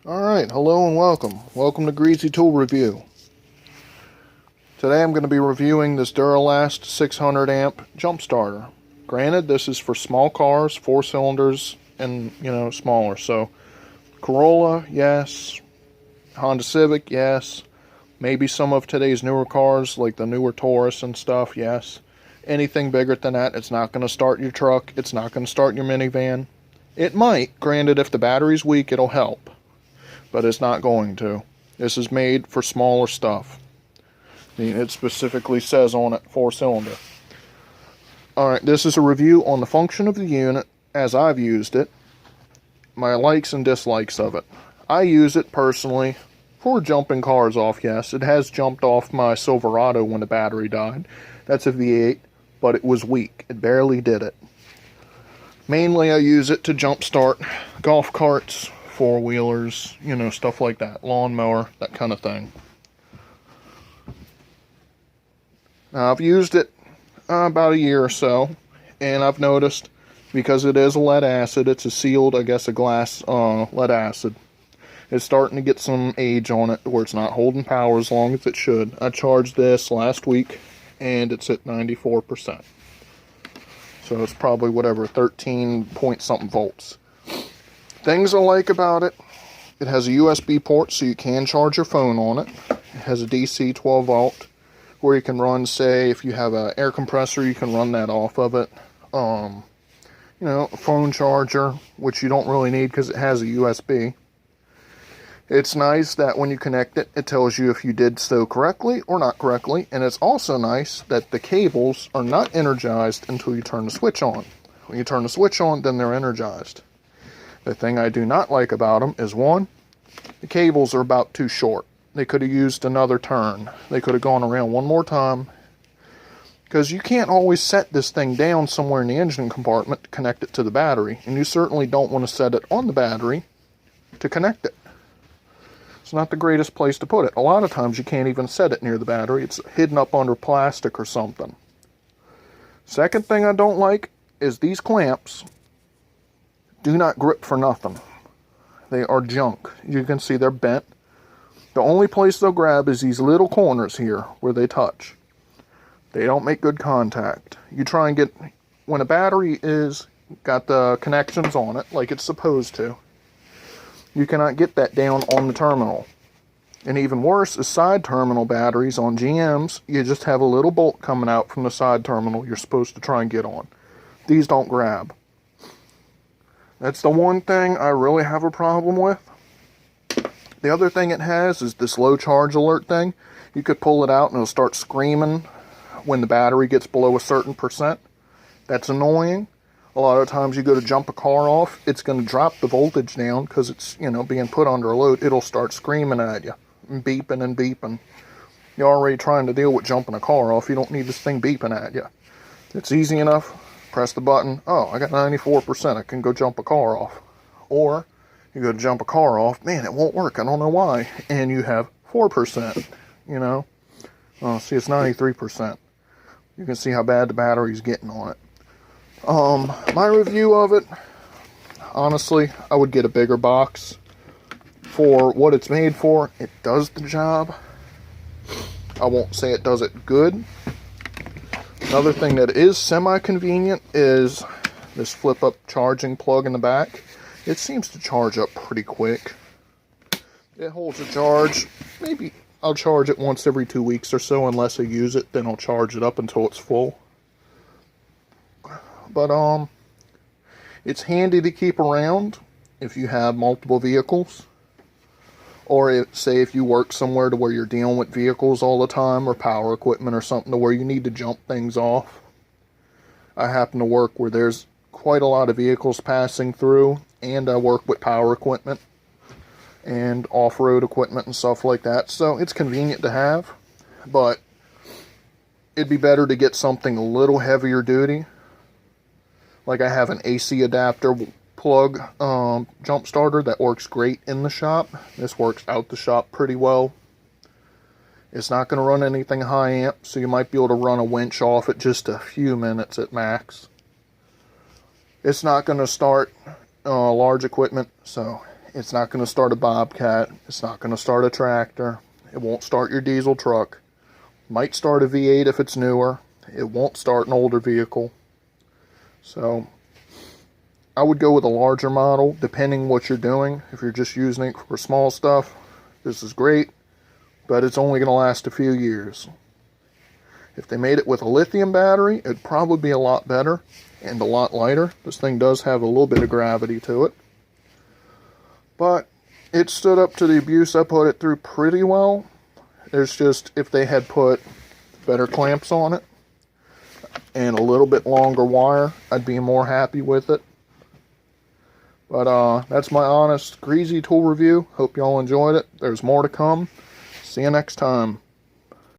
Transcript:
Alright, hello and welcome. Welcome to Greasy Tool Review. Today I'm going to be reviewing this Duralast 600 amp jump starter. Granted, this is for small cars, 4 cylinders, and, smaller. So, Corolla, yes. Honda Civic, yes. Maybe some of today's newer cars, like the newer Taurus and stuff, yes. Anything bigger than that, it's not going to start your truck. It's not going to start your minivan. It might. Granted, if the battery's weak, it'll help. But it's not going to. This is made for smaller stuff. It specifically says on it 4-cylinder. Alright, this is a review on the function of the unit as I've used it, my likes and dislikes of it. I use it personally for jumping cars off, yes. It has jumped off my Silverado when the battery died. That's a V8, but it was weak. It barely did it. Mainly I use it to jump start golf carts, 4-wheelers, stuff like that. Lawnmower, that kind of thing. Now, I've used it about a year or so, and I've noticed, because it is a lead acid, it's a sealed, I guess, a glass lead acid. It's starting to get some age on it, where it's not holding power as long as it should. I charged this last week, and it's at 94%. So it's probably, 13 point something volts. Things I like about it, it has a USB port so you can charge your phone on it. It has a DC 12 volt where you can run, say, if you have an air compressor, you can run that off of it. A phone charger, which you don't really need because it has a USB. It's nice that when you connect it, it tells you if you did so correctly or not correctly. And it's also nice that the cables are not energized until you turn the switch on. When you turn the switch on, then they're energized. The thing I do not like about them is, one, the cables are about too short. They could have used another turn. They could have gone around one more time. Because you can't always set this thing down somewhere in the engine compartment to connect it to the battery. And you certainly don't want to set it on the battery to connect it. It's not the greatest place to put it. A lot of times you can't even set it near the battery. It's hidden up under plastic or something. Second thing I don't like is these clamps do not grip for nothing. They are junk. You can see they're bent. The only place they'll grab is these little corners here where they touch. They don't make good contact. You try and get, when a battery is got the connections on it like it's supposed to, you cannot get that down on the terminal. And even worse is side terminal batteries on GMs. You just have a little bolt coming out from the side terminal you're supposed to try and get on. These don't grab. That's the one thing I really have a problem with. The other thing it has is this low charge alert thing. You could pull it out and it'll start screaming when the battery gets below a certain percent. That's annoying. A lot of times you go to jump a car off, it's going to drop the voltage down because it's, being put under a load. It'll start screaming at you, and beeping and beeping. You're already trying to deal with jumping a car off. You don't need this thing beeping at you. It's easy enough. Press the button. Oh, I got 94%. I can go jump a car off. Or you go to jump a car off. Man, it won't work. I don't know why. And you have 4%. See, it's 93%. You can see how bad the battery's getting on it. My review of it, honestly, I would get a bigger box. For what it's made for, it does the job. I won't say it does it good. Another thing that is semi-convenient is this flip-up charging plug in the back. It seems to charge up pretty quick. It holds a charge. Maybe I'll charge it once every 2 weeks or so, unless I use it. Then I'll charge it up until it's full. But, it's handy to keep around if you have multiple vehicles. Or say if you work somewhere to where you're dealing with vehicles all the time, or power equipment or something to where you need to jump things off. I happen to work where there's quite a lot of vehicles passing through, and I work with power equipment and off-road equipment and stuff like that. So it's convenient to have, but it'd be better to get something a little heavier duty. Like I have an AC adapter plug jump starter that works great in the shop. This works out the shop pretty well. It's not going to run anything high amp, so you might be able to run a winch off it just a few minutes at max. It's not going to start large equipment, so It's not going to start a Bobcat. It's not going to start a tractor. It won't start your diesel truck. Might start a V8 if it's newer. It won't start an older vehicle. So I would go with a larger model depending what you're doing. If you're just using it for small stuff, this is great, but it's only going to last a few years. If they made it with a lithium battery, it'd probably be a lot better and a lot lighter. This thing does have a little bit of gravity to it. But it stood up to the abuse I put it through pretty well. There's just, if they had put better clamps on it and a little bit longer wire, I'd be more happy with it. But that's my honest Greasy tool review. Hope y'all enjoyed it. There's more to come. See you next time.